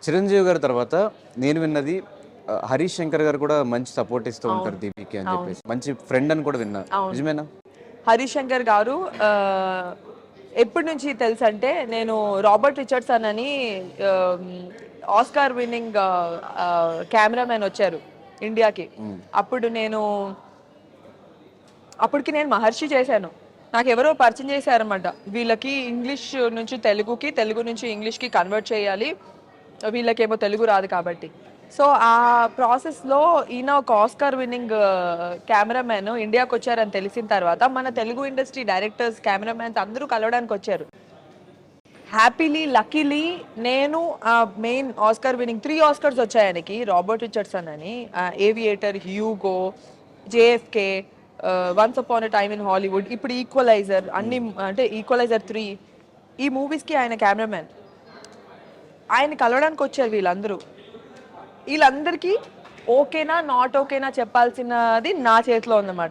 చిరంజీవి గారి తర్వాత నేను విన్నది హరీష్ శంకర్ గారు కూడా మంచి సపోర్ట్ ఇస్తూ ఉంటారు దీపికి అని చెప్పేసి, మంచి ఫ్రెండ్ అని కూడా విన్నా, నిజమేనా? హరీష్ శంకర్ గారు ఎప్పటి నుంచి తెలుసు అంటే, నేను రాబర్ట్ రిచర్డ్సన్ అని ఆస్కార్ విన్నింగ్ కెమెరామెన్ వచ్చారు ఇండియాకి. అప్పుడు అప్పటికి నేను మహర్షి చేశాను. నాకు ఎవరో పరిచయం చేశారన్నమాట, వీళ్ళకి ఇంగ్లీష్ నుంచి తెలుగుకి, తెలుగు నుంచి ఇంగ్లీష్కి కన్వర్ట్ చేయాలి, వీళ్ళకేమో తెలుగు రాదు కాబట్టి. సో ఆ ప్రాసెస్లో ఈయన ఒక ఆస్కార్ విన్నింగ్ కెమెరామెన్ ఇండియాకి వచ్చారని తెలిసిన తర్వాత మన తెలుగు ఇండస్ట్రీ డైరెక్టర్స్, కెమెరామెన్స్ అందరూ కలవడానికి వచ్చారు. హ్యాపీలీ, లక్కీలీ నేను మెయిన్ ఆస్కార్ విన్నింగ్ 3 ఆస్కర్స్ వచ్చాయి ఆయనకి, రాబర్ట్ రిచర్డ్సన్ అని, aviator, Hugo, JFK, once upon a time in Hollywood, ఇప్పుడు ఈక్వలైజర్, అన్ని అంటే ఈక్వలైజర్ 3, ఈ మూవీస్కి ఆయన కెమెరామెన్. ఆయన కలవడానికి వచ్చారు వీళ్ళందరికీ ఓకేనా నాట్ ఓకేనా చెప్పాల్సినది నా చేతిలో ఉందన్నమాట.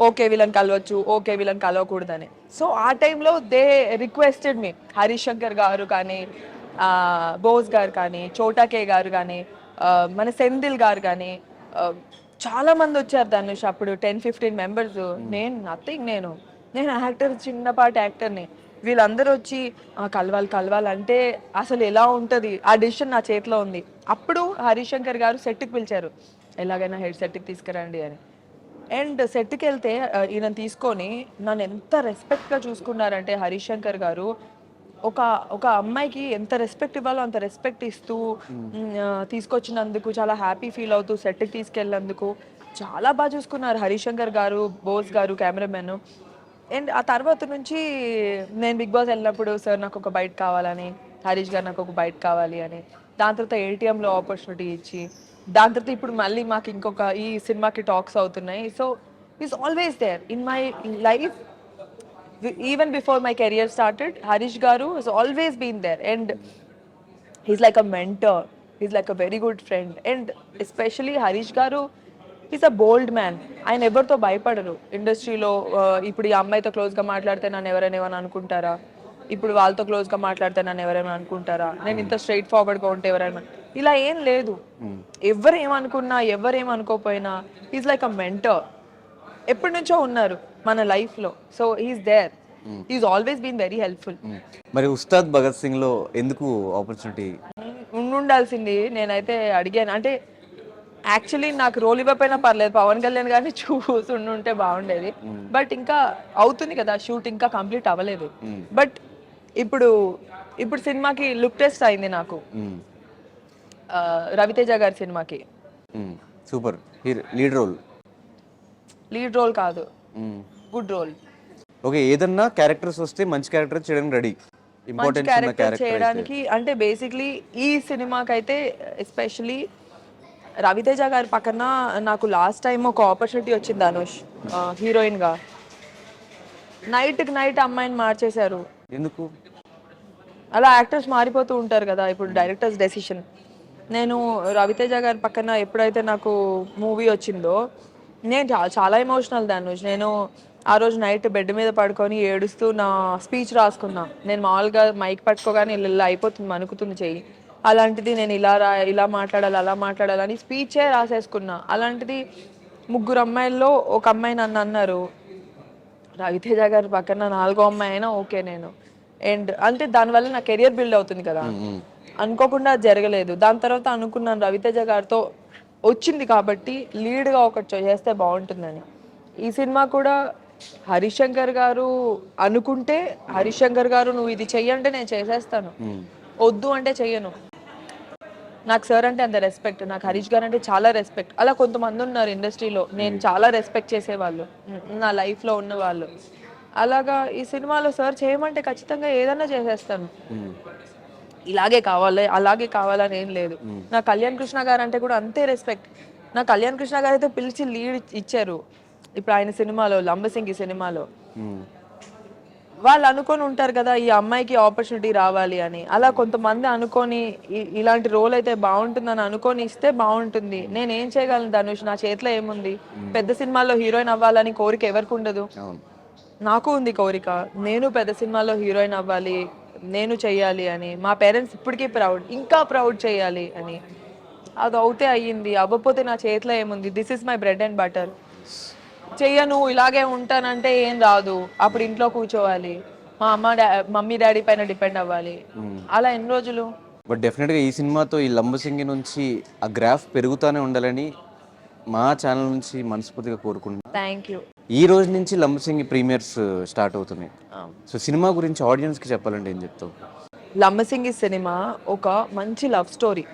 ఓకే వీళ్ళని కలవచ్చు, ఓకే వీళ్ళని కలవకూడదని. సో ఆ టైంలో దే రిక్వెస్టెడ్ మీ, హరీష్ శంకర్ గారు కానీ, బోస్ గారు కానీ, చోటాకే గారు కానీ, మన సెంధిల్ గారు కానీ, చాలా మంది వచ్చారు ధనుష్. అప్పుడు 10-15 మెంబర్స్. నేను నథింగ్, నేను యాక్టర్, చిన్నపాటి యాక్టర్ని. వీళ్ళందరూ వచ్చి కలవాలంటే అసలు ఎలా ఉంటుంది, ఆ డిసిషన్ నా చేతిలో ఉంది. అప్పుడు హరీష్ శంకర్ గారు సెట్కి పిలిచారు, ఎలాగైనా హెడ్ సెట్కి తీసుకురండి అని. అండ్ సెట్కి వెళ్తే ఈయన తీసుకొని నన్ను ఎంత రెస్పెక్ట్గా చూసుకున్నారంటే హరీష్ శంకర్ గారు, ఒక అమ్మాయికి ఎంత రెస్పెక్ట్ ఇవ్వాలో అంత రెస్పెక్ట్ ఇస్తూ, తీసుకొచ్చినందుకు చాలా హ్యాపీ ఫీల్ అవుతూ సెట్కి తీసుకెళ్ళినందుకు చాలా బాగా చూసుకున్నారు హరీష్ శంకర్ గారు, బోస్ గారు కెమెరామెన్. అండ్ ఆ తర్వాత నుంచి నేను బిగ్ బాస్ వెళ్ళినప్పుడు సార్ నాకు ఒక బైట్ కావాలని, హరీష్ గారు నాకు ఒక బైట్ కావాలి అని, దాని తర్వాత ఏటీఎంలో ఆపర్చునిటీ ఇచ్చి, దాని తర్వాత ఇప్పుడు మళ్ళీ మాకు ఇంకొక ఈ సినిమాకి టాక్స్ అవుతున్నాయి. So is always there in my life. Even before my career started, Harish Garu has always been there, and he's like a mentor, he's like a very good friend. And especially Harish Garu, he's a bold man. ఆయన ఎవరితో భయపడరు ఇండస్ట్రీలో. ఇప్పుడు ఈ అమ్మాయితో క్లోజ్గా మాట్లాడితే నన్ను ఎవరైనా ఏమైనా అనుకుంటారా, ఇప్పుడు వాళ్ళతో క్లోజ్గా మాట్లాడితే నన్ను ఎవరైనా అనుకుంటారా, నేను ఇంత స్ట్రైట్ ఫార్వర్డ్గా ఉంటే ఎవరైనా, ఇలా ఏం లేదు. ఎవరు ఏమనుకున్నా ఎవరేమనుకోపోయినా ఈజ్ లైక్ అ మెంటర్. ఎప్పటి నుంచో ఉన్నారు మన లైఫ్లో. So he's there, he's always been very helpful. మరి ఉస్తాద్ భగత్ సింగ్ లో ఎందుకు ఆపర్చునిటీ ఉండాల్సింది? నేనైతే అడిగాను. అంటే యాక్చువల్లీ నాకు రోల్ ఇవ్వకపోయినా పర్లేదు, పవన్ కళ్యాణ్ గారిని చూసుంటే బాగుండేది. బట్ ఇంకా అవుతుంది కదా షూట్, ఇంకా కంప్లీట్ అవ్వలేదు. బట్ ఇప్పుడు సినిమాకి లుక్ టెస్ట్ అయింది నాకు, రవితేజ గారి సినిమాకి. సూపర్ లీడ్ రోల్ కాదు, గుడ్ రోల్. ఓకే, ఏదన్నా క్యారెక్టర్స్ వస్తే మంచి క్యారెక్టర్ చేయడానికి రెడీ, ఇంపార్టెంట్ క్యారెక్టర్ చేయడానికి. అంటే బేసిక్లీ ఈ సినిమాకి అయితే ఎస్పెషలీ రవితేజ గారి పక్కన నాకు లాస్ట్ టైం ఒక ఆపర్చునిటీ వచ్చింది ధనుష్, హీరోయిన్ గా. నైట్ అమ్మాయిని మార్చేశారు. ఎందుకు అలా యాక్టర్స్ మారిపోతూ ఉంటారు కదా, ఇప్పుడు డైరెక్టర్స్ డెసిషన్. నేను రవితేజ గారి పక్కన ఎప్పుడైతే నాకు మూవీ వచ్చిందో, నేను చాలా ఎమోషనల్ ధనుష్. నేను ఆ రోజు నైట్ బెడ్ మీద పడుకొని ఏడుస్తూ నా స్పీచ్ రాసుకున్నా. నేను మామూలుగా మైక్ పట్టుకోగానే ఇలా అయిపోతుంది, మనుకుతుంది చెయ్యి. అలాంటిది నేను ఇలా మాట్లాడాలి, అలా మాట్లాడాలని స్పీచే రాసేసుకున్నా. అలాంటిది 3 అమ్మాయిల్లో ఒక అమ్మాయి నన్ను అన్నారు, రవితేజ గారి పక్కన 4వ అమ్మాయి అయినా ఓకే నేను. అండ్ అంటే దానివల్ల నా కెరియర్ బిల్డ్ అవుతుంది కదా. అనుకోకుండా జరగలేదు. దాని తర్వాత అనుకున్నాను రవితేజ గారితో వచ్చింది కాబట్టి లీడ్గా ఒకటి చేస్తే బాగుంటుందని. ఈ సినిమా కూడా హరీష్ శంకర్ గారు అనుకుంటే, హరీష్ శంకర్ గారు నువ్వు ఇది చెయ్యంటే నేను చేసేస్తాను, వద్దు అంటే చెయ్యను. నాకు సార్ అంటే అంత రెస్పెక్ట్, నాకు హరీష్ గారు అంటే చాలా రెస్పెక్ట్. అలా కొంతమంది ఉన్నారు ఇండస్ట్రీలో నేను చాలా రెస్పెక్ట్ చేసేవాళ్ళు, నా లైఫ్లో ఉన్న వాళ్ళు. అలాగా ఈ సినిమాలో సార్ చేయమంటే ఖచ్చితంగా ఏదన్నా చేసేస్తాను. ఇలాగే కావాలి అలాగే కావాలని ఏం లేదు. నా కళ్యాణ్ కృష్ణ గారు అంటే కూడా అంతే రెస్పెక్ట్. నా కళ్యాణ్ కృష్ణ గారు అయితే పిలిచి లీడ్ ఇచ్చారు ఇప్పుడు ఆయన సినిమాలో, లంబసింగి సినిమాలో. వాళ్ళు అనుకొని ఉంటారు కదా ఈ అమ్మాయికి ఆపర్చునిటీ రావాలి అని. అలా కొంతమంది అనుకొని ఇలాంటి రోల్ అయితే బాగుంటుందని అనుకొని ఇస్తే బాగుంటుంది. నేనేం చేయగలను ధనుష్, నా చేతిలో ఏముంది? పెద్ద సినిమాలో హీరోయిన్ అవ్వాలని కోరిక ఎవరికి ఉండదు? నాకు ఉంది కోరిక, నేను పెద్ద సినిమాలో హీరోయిన్ అవ్వాలి, నేను చెయ్యాలి అని, మా పేరెంట్స్ ఇప్పటికీ ప్రౌడ్, ఇంకా ప్రౌడ్ చేయాలి అని. అది అవుతే అయ్యింది, అవ్వకపోతే నా చేతిలో ఏముంది? This is my bread and butter. చెయ్యను, ఇలాగే ఉంటానంటే ఏం రాదు. అప్పుడు ఇంట్లో కూర్చోవాలి, మా మమ్మీ డాడీ పైన డిపెండ్ అవ్వాలి. అలా ఎన్ని రోజులు? బట్ డెఫినెట్గా ఈ సినిమాతో ఈ లంబసింగి నుంచి ఆ గ్రాఫ్ పెరుగుతూనే ఉండాలని మా ఛానల్ నుంచి మనస్ఫూర్తిగా కోరుకుంటున్నాను. Thank you. ఈ రోజు నుంచి లంబసింగి ప్రీమియర్స్ స్టార్ట్ అవుతున్నాయి. సో సినిమా గురించి ఆడియన్స్కి చెప్పాలంటే ఏం చెప్తావు? లంబసింగి సినిమా ఒక మంచి లవ్ స్టోరీ.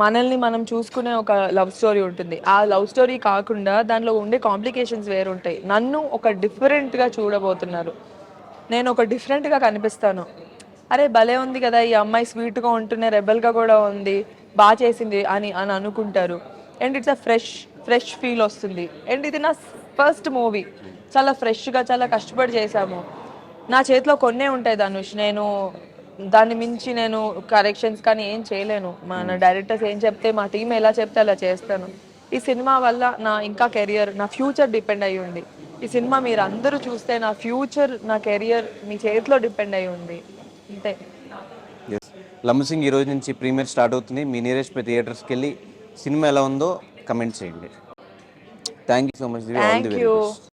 మనల్ని మనం చూసుకునే ఒక లవ్ స్టోరీ ఉంటుంది. ఆ లవ్ స్టోరీ కాకుండా దానిలో ఉండే కాంప్లికేషన్స్ వేరుంటాయి. నన్ను ఒక డిఫరెంట్గా చూడబోతున్నారు. నేను ఒక డిఫరెంట్గా కనిపిస్తాను. అరే భలే ఉంది కదా ఈ అమ్మాయి, స్వీట్గా ఉంటూనే రెబల్గా కూడా ఉంది, బాగా చేసింది అని అని అనుకుంటారు. And it's a fresh feel వస్తుంది. అండ్ ఇది నా ఫస్ట్ మూవీ, చాలా ఫ్రెష్గా, చాలా కష్టపడి చేశాము. నా చేతిలో కొన్నే ఉంటాయి ధనుష్, నేను దాన్ని మించి నేను కరెక్షన్స్ కానీ ఏం చేయలేను. మన డైరెక్టర్స్ ఏం చెప్తే, మా టీం ఎలా చెప్తే అలా చేస్తాను. ఈ సినిమా వల్ల నా ఇంకా కెరియర్, నా ఫ్యూచర్ డిపెండ్ అయ్యి ఉంది. ఈ సినిమా మీరు అందరూ చూస్తే నా ఫ్యూచర్, నా కెరియర్ మీ చేతిలో డిపెండ్ అయ్యి ఉంది. అంతే. ఎస్, లంబసింగి ఈ రోజు నుంచి ప్రీమియర్ స్టార్ట్ అవుతుంది. మీ నియరెస్ట్ థియేటర్స్కి వెళ్ళి సినిమా ఎలా ఉందో కమెంట్ చేయండి. Thank you so much. Thank you.